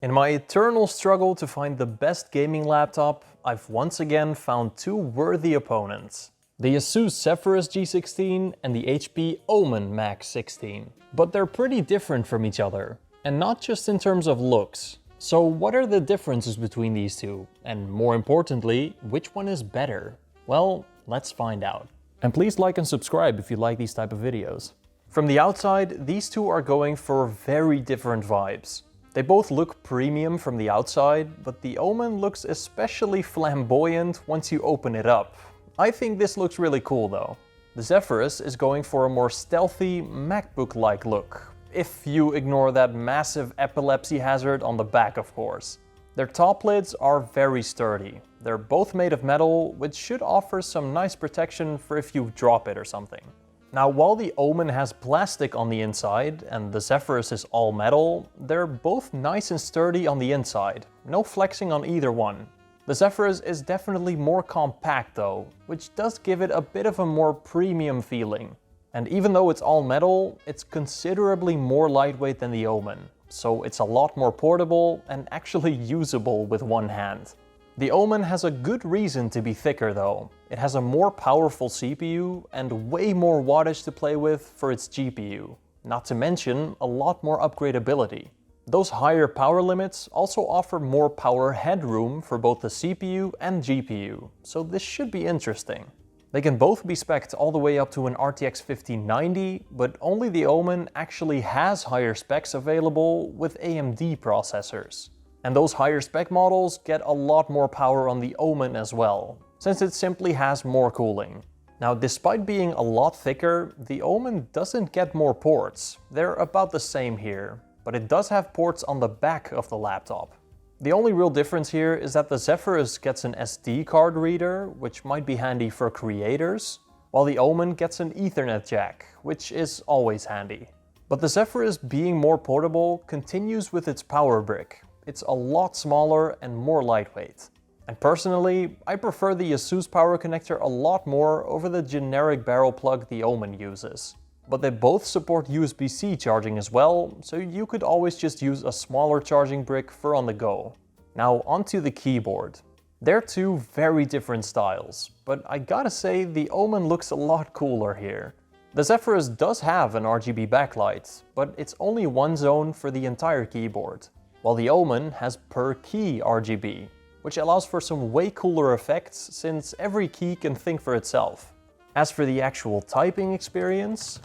In my eternal struggle to find the best gaming laptop, I've once again found two worthy opponents. The Asus Zephyrus G16 and the HP Omen Max 16. But they're pretty different from each other, and not just in terms of looks. So what are the differences between these two? And more importantly, which one is better? Well, let's find out. And please like and subscribe if you like these type of videos. From the outside, these two are going for very different vibes. They both look premium from the outside, but the Omen looks especially flamboyant once you open it up. I think this looks really cool though. The Zephyrus is going for a more stealthy, MacBook-like look, if you ignore that massive epilepsy hazard on the back, of course. Their top lids are very sturdy. They're both made of metal, which should offer some nice protection for if you drop it or something. Now, while the Omen has plastic on the inside and the Zephyrus is all metal, they're both nice and sturdy on the inside. No flexing on either one. The Zephyrus is definitely more compact though, which does give it a bit of a more premium feeling. And even though it's all metal, it's considerably more lightweight than the Omen, so it's a lot more portable and actually usable with one hand. The Omen has a good reason to be thicker though. It has a more powerful CPU and way more wattage to play with for its GPU. Not to mention a lot more upgradeability. Those higher power limits also offer more power headroom for both the CPU and GPU, so this should be interesting. They can both be spec'd all the way up to an RTX 5090, but only the Omen actually has higher specs available with AMD processors. And those higher spec models get a lot more power on the Omen as well, since it simply has more cooling. Now, despite being a lot thicker, the Omen doesn't get more ports. They're about the same here, but it does have ports on the back of the laptop. The only real difference here is that the Zephyrus gets an SD card reader, which might be handy for creators, while the Omen gets an Ethernet jack, which is always handy. But the Zephyrus being more portable continues with its power brick. It's a lot smaller and more lightweight. And personally, I prefer the Asus power connector a lot more over the generic barrel plug the Omen uses. But they both support USB-C charging as well, so you could always just use a smaller charging brick for on the go. Now onto the keyboard. They're two very different styles, but I gotta say the Omen looks a lot cooler here. The Zephyrus does have an RGB backlight, but it's only one zone for the entire keyboard, while the Omen has per key RGB, which allows for some way cooler effects since every key can think for itself. As for the actual typing experience,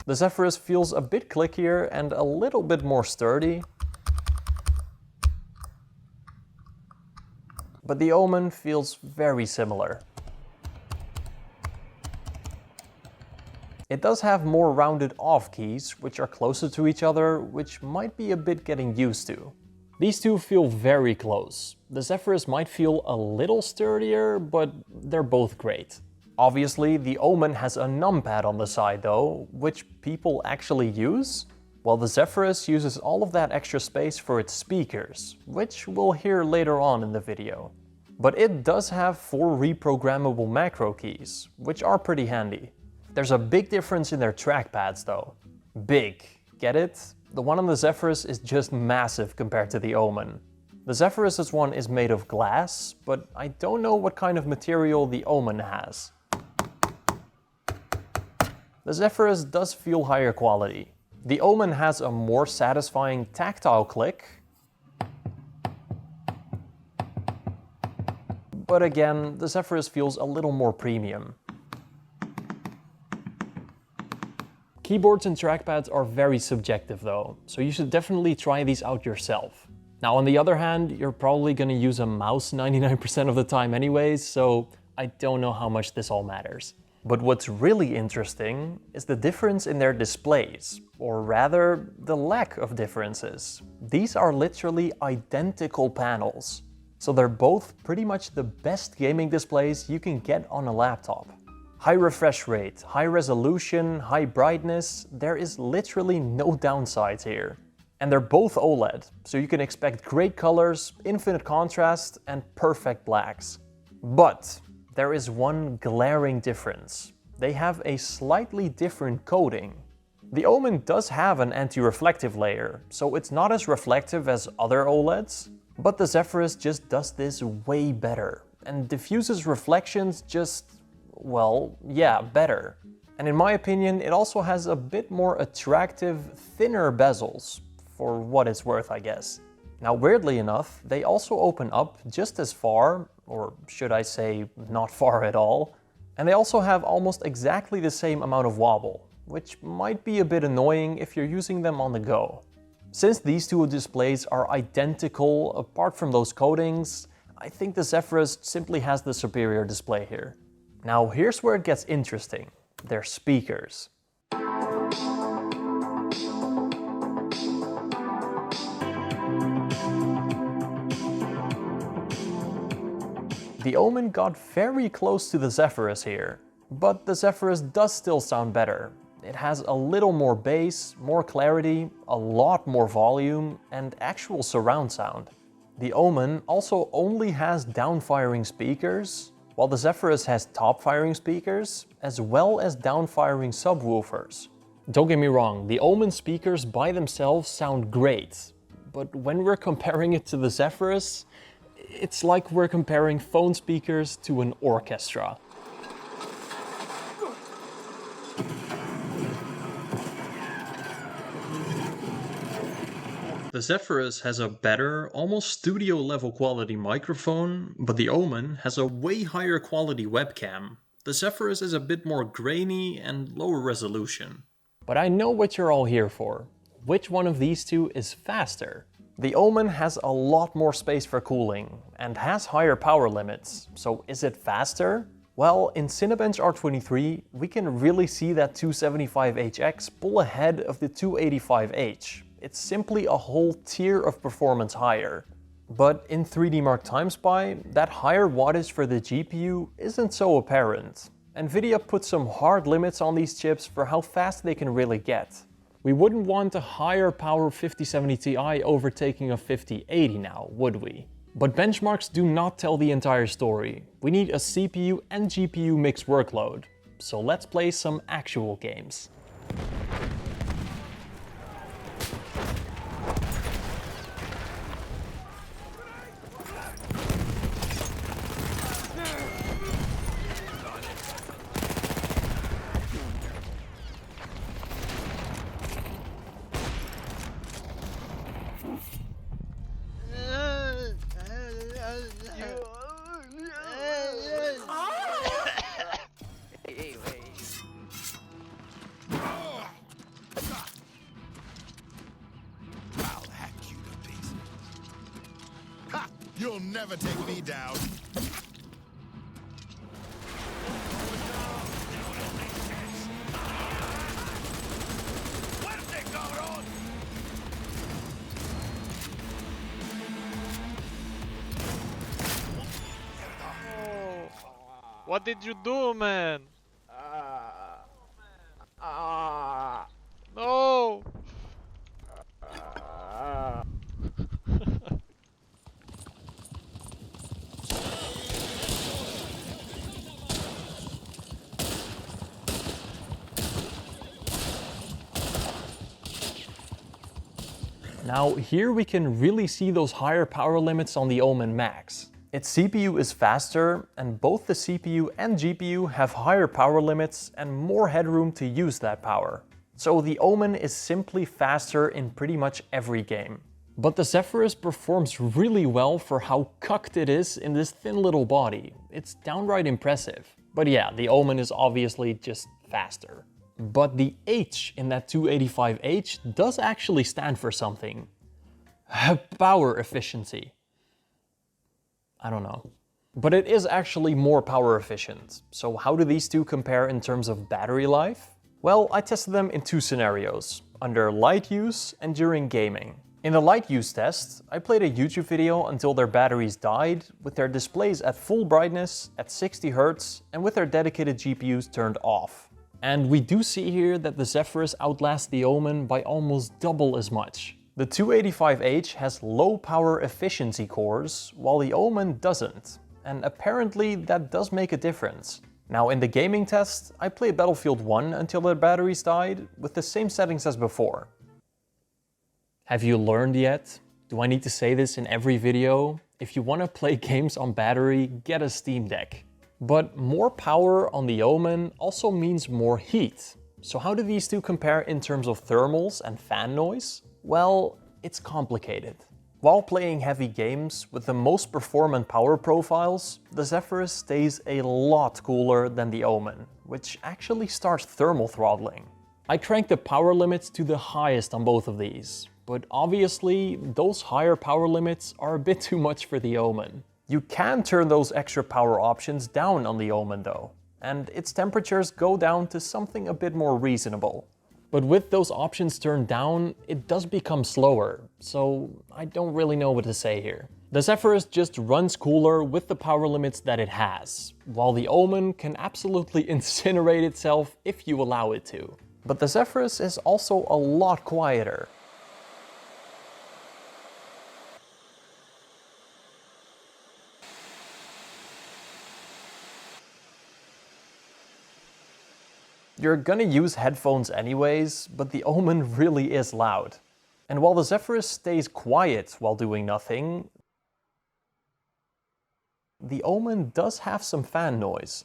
the Zephyrus feels a bit clickier and a little bit more sturdy, but the Omen feels very similar. It does have more rounded off keys, which are closer to each other, which might be a bit getting used to. These two feel very close. The Zephyrus might feel a little sturdier, but they're both great. Obviously, the Omen has a numpad on the side though, which people actually use, while the Zephyrus uses all of that extra space for its speakers, which we'll hear later on in the video. But it does have 4 reprogrammable macro keys, which are pretty handy. There's a big difference in their trackpads though. Big, get it? The one on the Zephyrus is just massive compared to the Omen. The Zephyrus's one is made of glass, but I don't know what kind of material the Omen has. The Zephyrus does feel higher quality. The Omen has a more satisfying tactile click, but again, the Zephyrus feels a little more premium. Keyboards and trackpads are very subjective though, so you should definitely try these out yourself. Now on the other hand, you're probably gonna use a mouse 99% of the time anyways, so I don't know how much this all matters. But what's really interesting is the difference in their displays, or rather, the lack of differences. These are literally identical panels, so they're both pretty much the best gaming displays you can get on a laptop. High refresh rate, high resolution, high brightness, there is literally no downsides here. And they're both OLED, so you can expect great colors, infinite contrast, and perfect blacks. But there is one glaring difference. they have a slightly different coating. The Omen does have an anti-reflective layer, so it's not as reflective as other OLEDs, but the Zephyrus just does this way better and diffuses reflections just, well, yeah, better. And in my opinion, it also has a bit more attractive, thinner bezels, for what it's worth, I guess. Now, weirdly enough, they also open up just as far, or should I say, not far at all, and they also have almost exactly the same amount of wobble, which might be a bit annoying if you're using them on the go. Since these two displays are identical apart from those coatings, I think the Zephyrus simply has the superior display here. Now here's where it gets interesting, their speakers. The Omen got very close to the Zephyrus here, but the Zephyrus does still sound better. It has a little more bass, more clarity, a lot more volume, and actual surround sound. The Omen also only has down-firing speakers, while the Zephyrus has top-firing speakers, as well as down-firing subwoofers. Don't get me wrong, the Omen speakers by themselves sound great, but when we're comparing it to the Zephyrus, it's like we're comparing phone speakers to an orchestra. The Zephyrus has a better, almost studio-level quality microphone, but the Omen has a way higher quality webcam. The Zephyrus is a bit more grainy and lower resolution. But I know what you're all here for. Which one of these two is faster? The Omen has a lot more space for cooling and has higher power limits, so is it faster? Well, in Cinebench R23, we can really see that 275HX pull ahead of the 285H. It's simply a whole tier of performance higher. But in 3D Mark TimeSpy, that higher wattage for the GPU isn't so apparent. Nvidia put some hard limits on these chips for how fast they can really get. We wouldn't want a higher power 5070 Ti overtaking a 5080 now, would we? But benchmarks do not tell the entire story. We need a CPU and GPU mixed workload. So let's play some actual games. You'll never take me down. What did you do, man? No! Now here we can really see those higher power limits on the Omen Max. Its CPU is faster, and both the CPU and GPU have higher power limits and more headroom to use that power. So the Omen is simply faster in pretty much every game. But the Zephyrus performs really well for how cucked it is in this thin little body. It's downright impressive. But yeah, the Omen is obviously just faster. But the H in that 285H does actually stand for something. Power efficiency. I don't know. But it is actually more power efficient. So how do these two compare in terms of battery life? Well, I tested them in two scenarios, under light use and during gaming. In the light use test, I played a YouTube video until their batteries died, with their displays at full brightness, at 60 Hz, and with their dedicated GPUs turned off. And we do see here that the Zephyrus outlasts the Omen by almost double as much. The 285H has low power efficiency cores, while the Omen doesn't. And apparently that does make a difference. Now in the gaming test, I played Battlefield 1 until the batteries died, with the same settings as before. Have you learned yet? Do I need to say this in every video? If you want to play games on battery, get a Steam Deck. But more power on the Omen also means more heat. So how do these two compare in terms of thermals and fan noise? Well, it's complicated. While playing heavy games with the most performant power profiles, the Zephyrus stays a lot cooler than the Omen, which actually starts thermal throttling. I cranked the power limits to the highest on both of these, but obviously those higher power limits are a bit too much for the Omen. You can turn those extra power options down on the Omen though, and its temperatures go down to something a bit more reasonable. But with those options turned down, it does become slower, so I don't really know what to say here. The Zephyrus just runs cooler with the power limits that it has, while the Omen can absolutely incinerate itself if you allow it to. But the Zephyrus is also a lot quieter. You're gonna use headphones anyways, but the Omen really is loud. And while the Zephyrus stays quiet while doing nothing, the Omen does have some fan noise.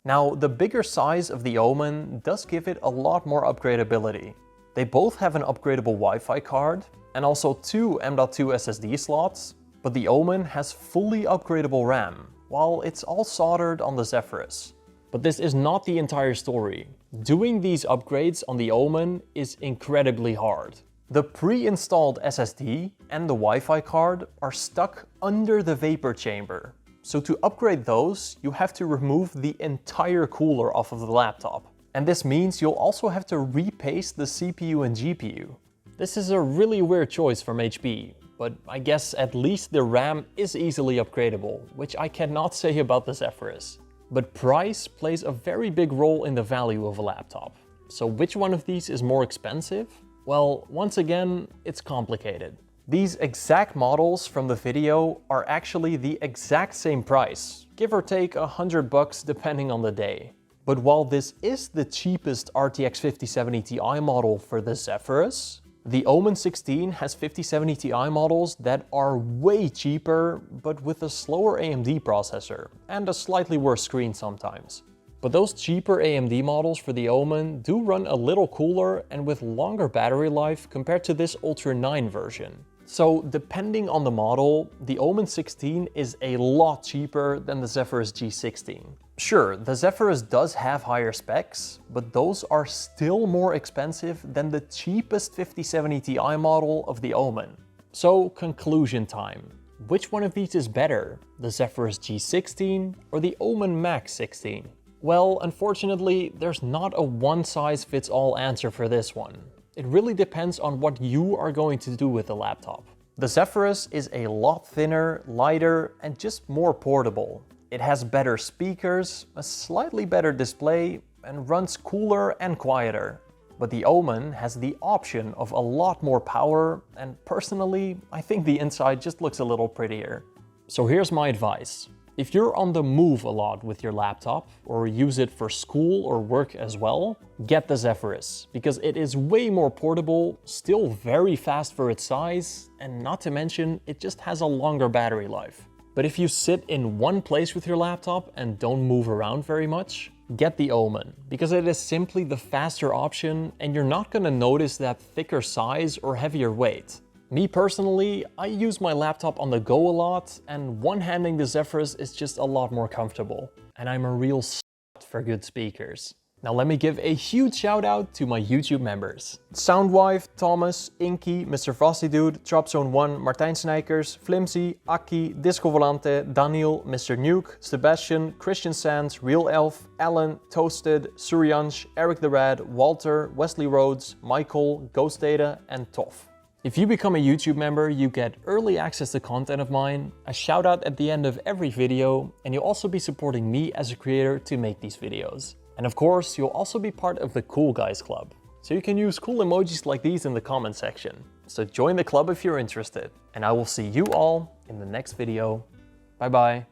Now, the bigger size of the Omen does give it a lot more upgradeability. They both have an upgradable Wi-Fi card and also 2 M.2 SSD slots, but the Omen has fully upgradable RAM, while it's all soldered on the Zephyrus. But this is not the entire story. Doing these upgrades on the Omen is incredibly hard. The pre-installed SSD and the Wi-Fi card are stuck under the vapor chamber. So to upgrade those, you have to remove the entire cooler off of the laptop. And this means you'll also have to repaste the CPU and GPU. This is a really weird choice from HP, but I guess at least the RAM is easily upgradable, which I cannot say about the Zephyrus. But price plays a very big role in the value of a laptop. So which one of these is more expensive? Well, once again, it's complicated. These exact models from the video are actually the exact same price, give or take $100 depending on the day. But while this is the cheapest RTX 5070 Ti model for the Zephyrus, the Omen 16 has 5070 Ti models that are way cheaper, but with a slower AMD processor and a slightly worse screen sometimes. But those cheaper AMD models for the Omen do run a little cooler and with longer battery life compared to this Ultra 9 version. So depending on the model, the Omen 16 is a lot cheaper than the Zephyrus G16. Sure, the Zephyrus does have higher specs, but those are still more expensive than the cheapest 5070 Ti model of the Omen. So conclusion time. Which one of these is better, the Zephyrus G16 or the Omen Max 16? Well, unfortunately, there's not a one-size-fits-all answer for this one. It really depends on what you are going to do with the laptop. The Zephyrus is a lot thinner, lighter, and just more portable. It has better speakers, a slightly better display, and runs cooler and quieter. But the Omen has the option of a lot more power, and personally, I think the inside just looks a little prettier. So here's my advice. If you're on the move a lot with your laptop, or use it for school or work as well, get the Zephyrus, because it is way more portable, still very fast for its size, and not to mention, it just has a longer battery life. But if you sit in one place with your laptop and don't move around very much, get the Omen, because it is simply the faster option and you're not gonna notice that thicker size or heavier weight. Me personally, I use my laptop on the go a lot, and one-handing the Zephyrus is just a lot more comfortable. And I'm a real for good speakers. Now let me give a huge shout out to my YouTube members. Soundwife, Thomas, Inky, Mr. Frosty Dude, Dropzone1, Martijn Snijkers, Flimsy, Aki, Disco Volante, Daniel, Mr. Nuke, Sebastian, Christian Sands, Real Elf, Alan, Toasted, Suryansh, Eric the Rad, Walter, Wesley Rhodes, Michael, Ghost Data, and Toff. If you become a YouTube member, you get early access to content of mine, a shout out at the end of every video, and you'll also be supporting me as a creator to make these videos. And of course, you'll also be part of the Cool Guys Club. So you can use cool emojis like these in the comment section. So join the club if you're interested. And I will see you all in the next video. Bye bye.